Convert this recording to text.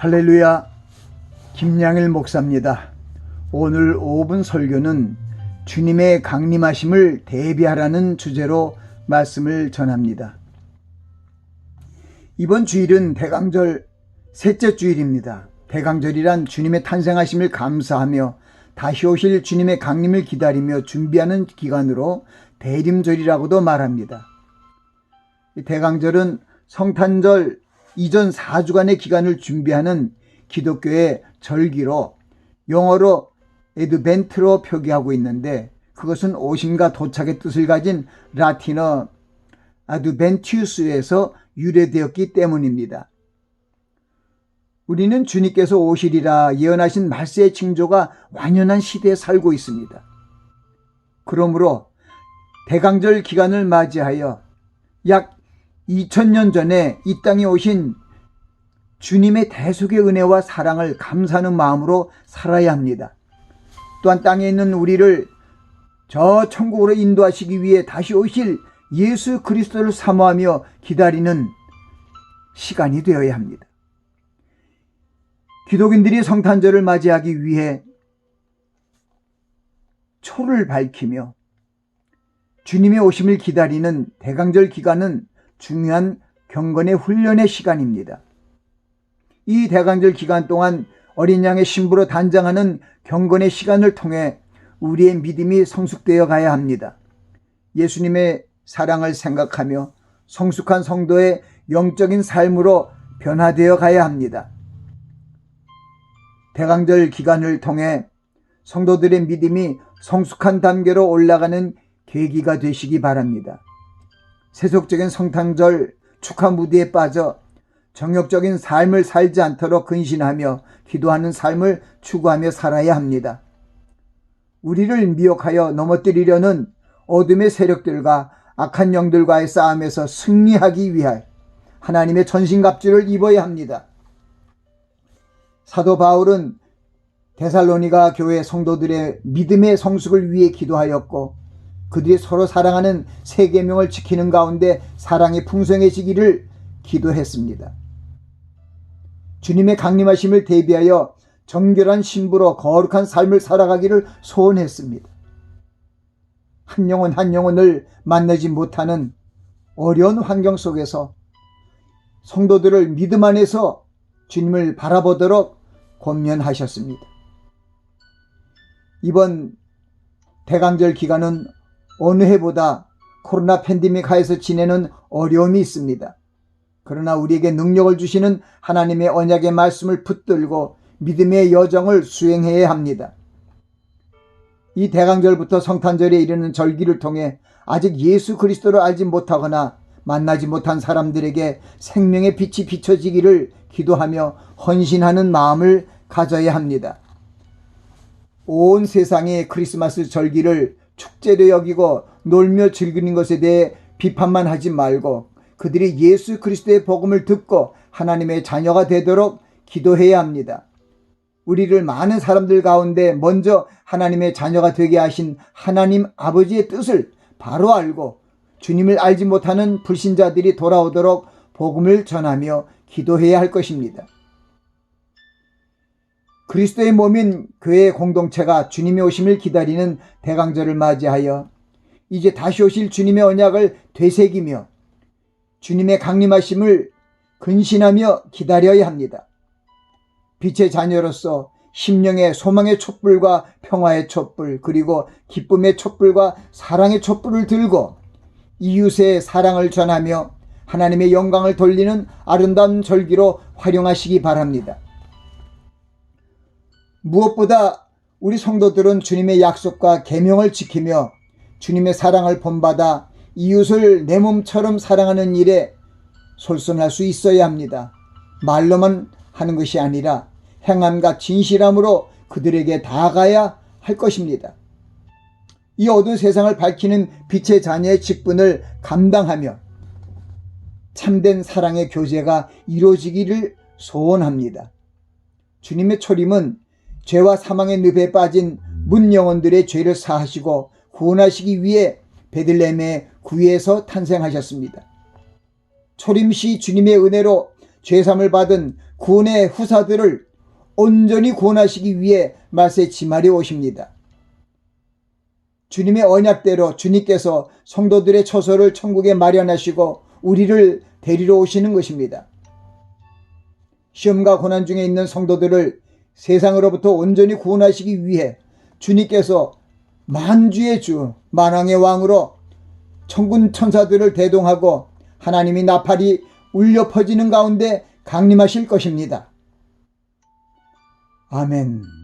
할렐루야, 김양일 목사입니다. 오늘 5분 설교는 주님의 강림하심을 대비하라는 주제로 말씀을 전합니다. 이번 주일은 대강절 셋째 주일입니다. 대강절이란 주님의 탄생하심을 감사하며 다시 오실 주님의 강림을 기다리며 준비하는 기간으로 대림절이라고도 말합니다. 대강절은 성탄절 이전 4주간의 기간을 준비하는 기독교의 절기로 영어로 에드벤트로 표기하고 있는데, 그것은 오심과 도착의 뜻을 가진 라틴어 아드벤티우스에서 유래되었기 때문입니다. 우리는 주님께서 오시리라 예언하신 말세의 징조가 완연한 시대에 살고 있습니다. 그러므로 대강절 기간을 맞이하여 약 2000년 전에 이 땅에 오신 주님의 대속의 은혜와 사랑을 감사하는 마음으로 살아야 합니다. 또한 땅에 있는 우리를 저 천국으로 인도하시기 위해 다시 오실 예수 그리스도를 사모하며 기다리는 시간이 되어야 합니다. 기독인들이 성탄절을 맞이하기 위해 초를 밝히며 주님의 오심을 기다리는 대강절 기간은 중요한 경건의 훈련의 시간입니다. 이 대강절 기간 동안 어린 양의 신부로 단장하는 경건의 시간을 통해 우리의 믿음이 성숙되어 가야 합니다. 예수님의 사랑을 생각하며 성숙한 성도의 영적인 삶으로 변화되어 가야 합니다. 대강절 기간을 통해 성도들의 믿음이 성숙한 단계로 올라가는 계기가 되시기 바랍니다. 세속적인 성탄절 축하 무대에 빠져 정욕적인 삶을 살지 않도록 근신하며 기도하는 삶을 추구하며 살아야 합니다. 우리를 미혹하여 넘어뜨리려는 어둠의 세력들과 악한 영들과의 싸움에서 승리하기 위하여 하나님의 전신갑주를 입어야 합니다. 사도 바울은 데살로니가 교회 성도들의 믿음의 성숙을 위해 기도하였고, 그들이 서로 사랑하는 세 계명을 지키는 가운데 사랑이 풍성해지기를 기도했습니다. 주님의 강림하심을 대비하여 정결한 신부로 거룩한 삶을 살아가기를 소원했습니다. 한 영혼 한 영혼을 만나지 못하는 어려운 환경 속에서 성도들을 믿음 안에서 주님을 바라보도록 권면하셨습니다. 이번 대강절 기간은 어느 해보다 코로나 팬데믹 하에서 지내는 어려움이 있습니다. 그러나 우리에게 능력을 주시는 하나님의 언약의 말씀을 붙들고 믿음의 여정을 수행해야 합니다. 이 대강절부터 성탄절에 이르는 절기를 통해 아직 예수 그리스도를 알지 못하거나 만나지 못한 사람들에게 생명의 빛이 비춰지기를 기도하며 헌신하는 마음을 가져야 합니다. 온 세상이 크리스마스 절기를 축제로 여기고 놀며 즐기는 것에 대해 비판만 하지 말고 그들이 예수 그리스도의 복음을 듣고 하나님의 자녀가 되도록 기도해야 합니다. 우리를 많은 사람들 가운데 먼저 하나님의 자녀가 되게 하신 하나님 아버지의 뜻을 바로 알고 주님을 알지 못하는 불신자들이 돌아오도록 복음을 전하며 기도해야 할 것입니다. 그리스도의 몸인 교회의 공동체가 주님의 오심을 기다리는 대강절을 맞이하여 이제 다시 오실 주님의 언약을 되새기며 주님의 강림하심을 근신하며 기다려야 합니다. 빛의 자녀로서 심령의 소망의 촛불과 평화의 촛불, 그리고 기쁨의 촛불과 사랑의 촛불을 들고 이웃의 사랑을 전하며 하나님의 영광을 돌리는 아름다운 절기로 활용하시기 바랍니다. 무엇보다 우리 성도들은 주님의 약속과 계명을 지키며 주님의 사랑을 본받아 이웃을 내 몸처럼 사랑하는 일에 솔선할 수 있어야 합니다. 말로만 하는 것이 아니라 행함과 진실함으로 그들에게 다가가야 할 것입니다. 이 어두운 세상을 밝히는 빛의 자녀의 직분을 감당하며 참된 사랑의 교제가 이루어지기를 소원합니다. 주님의 초림은 죄와 사망의 늪에 빠진 문 영혼들의 죄를 사하시고 구원하시기 위해 베들레헴의 구유에서 탄생하셨습니다. 초림시 주님의 은혜로 죄삼을 받은 구원의 후사들을 온전히 구원하시기 위해 말세 지말이 오십니다. 주님의 언약대로 주님께서 성도들의 처소를 천국에 마련하시고 우리를 데리러 오시는 것입니다. 시험과 고난 중에 있는 성도들을 세상으로부터 온전히 구원하시기 위해 주님께서 만주의 주, 만왕의 왕으로 천군 천사들을 대동하고 하나님이 나팔이 울려 퍼지는 가운데 강림하실 것입니다. 아멘.